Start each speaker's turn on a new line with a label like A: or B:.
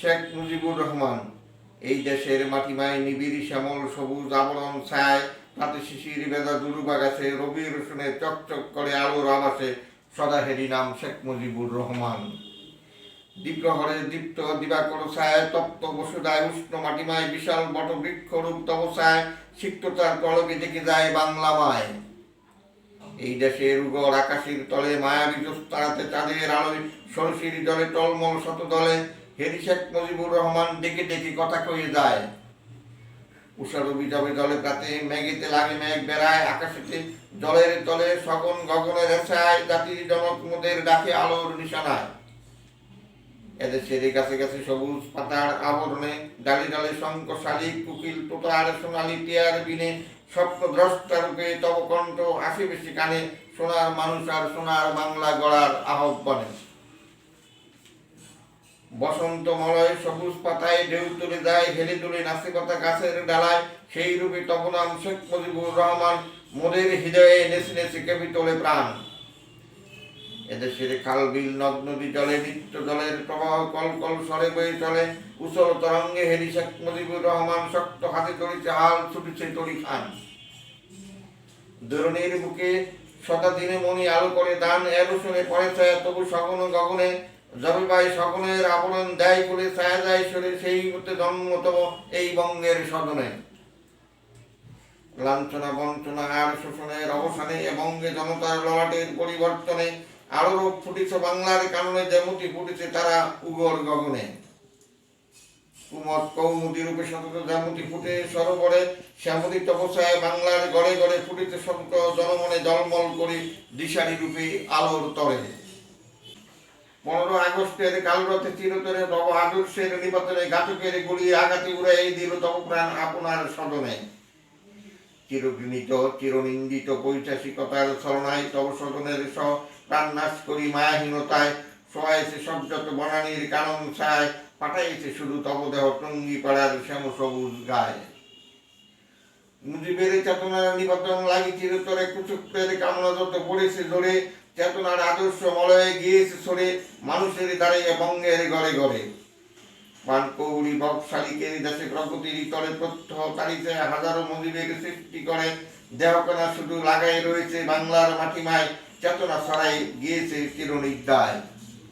A: শেখ মুজিবুর রহমান। এই দেশের মাটিমায় নিবিড় শ্যামল সবুজ আবরণ ছায়, তাতে শিশির বেদা দুর্বা গাছে রবি রোশনে চকচক করে আলোর আবাসে সদাহেরি নাম শেখ মুজিবুর রহমান। দ্বীপ্রহরে দীপ্ত দিবাকর ছায়, তপ্ত বসুদায় উষ্ণ মাটিমায় বিশাল বটবৃক্ষ রূপ তবসায়, সিক্ততার পলকে ডেকে যায় বাংলা মায়। এই দেশের উগর আকাশের তলে মায়াবী জ্যোৎস্নারাতে চাঁদের আলোয় সরসির জলে টলমল শত দলে হেরি শেখ মুজিবুর রহমান ডেকে ডেকে কথা কয়ে যায়। উষারবি জবে জলে প্রাতে মেঘেতে লাগে মেঘ বেড়ায়, আকাশেতে জলের তলে সগন গগনের রেছায়, জাতির জনক মোদের ডাকে আলোর নিশানায়। এদেশের গাছে গাছে সবুজ পাতার আবরণে, ডালে ডালে শঙ্খ শালিক কুকিল তোতার সোনালি টিয়ার বিনে, স্বপ্ন দ্রষ্টা রূপে তব কণ্ঠ আসে বেশি কানে, সোনার মানুষ আর সোনার বাংলা গড়ার আহ্বানে। বসন্ত মলয় সবুজ পাতায় ঢেউ তুলে যায়, হেলে দুলে নাচে পাতা গাছের ডালায়, সেই রূপে তব নাম শেখ মুজিবুর রহমান, মোদের হৃদয়ে নেচে নেচে কেঁপে তোলে প্রাণ। এদেশের খাল বিল নদ নদী জলে নিত্য জলের প্রবাহ কল কল স্বরে বয়ে চলে, উচল তরঙ্গে হেরি শেখ মুজিবুর রহমান, শক্ত হাতে চড়িছে হাল ছুটিছে তড়ি খান। ধরণীর বুকে শতাদিনে মনি আলো করে দান, এরোশনে পড়ে ছায়া তবু সগন গগনে, জবে পাই সগনের আবরণ দেয় করে ছায়া যায় সরে, সেই মতে জন্মতম এই বঙ্গের সদনে। লাঞ্ছনা বঞ্চনা আর শোষণের অবসানে এ বঙ্গে জনতার ললাটের পরিবর্তনে, আলোর ফুটেছে বাংলার কাননে, যেমতি ফুটেছে তারা উগর গগনে। কুমদ কৌমুদী রূপে সতত যেমতি ফুটে সরোবরে, শ্যামতি তপস্যায় বাংলার গড়ে গড়ে ফুটেছে সতত জনমনে জলমল করে দিশারি রূপে আলোর তরে। 15 আগস্টের কালরথে চিরতরে নব আদর্শের নিপাতনে, ঘাতকের গুলিয়ে আঘাতে উড়াই দিল তব প্রাণ আপনার সদনে। চিরঘৃণিত চিরনিন্দিত পৈশাচিকতার ছলনায় তব সদনের সহ প্রাণ নাশ করি মায়াহীনতায়, সহায়ছে সবযত বনানীর কানন ছায়, পাঠাইছে শুধু তব দেহ টঙ্গি পাড়ার শ্যাম সবুজ গায়ে। মুজিবের চেতনার নিপাতন লাগি চিরতরে, কুচুক্তের কামনা যত পড়েছে জোরে, চেতনার আদর্শ মলয়ে গিয়েছে সরে, মানুষের দাঁড়িয়ে বঙ্গের ঘরে ঘরে। পান কৌড়ি বকশালিকের দেশে প্রগতির তরে প্রত্যহ তারিছে হাজারো মুজিবের সৃষ্টি করে, দেহকণা শুধু লাগাই রয়েছে বাংলার মাটিমায়, চেতনা ছড়াই গিয়েছে চিরনিদ্রায়।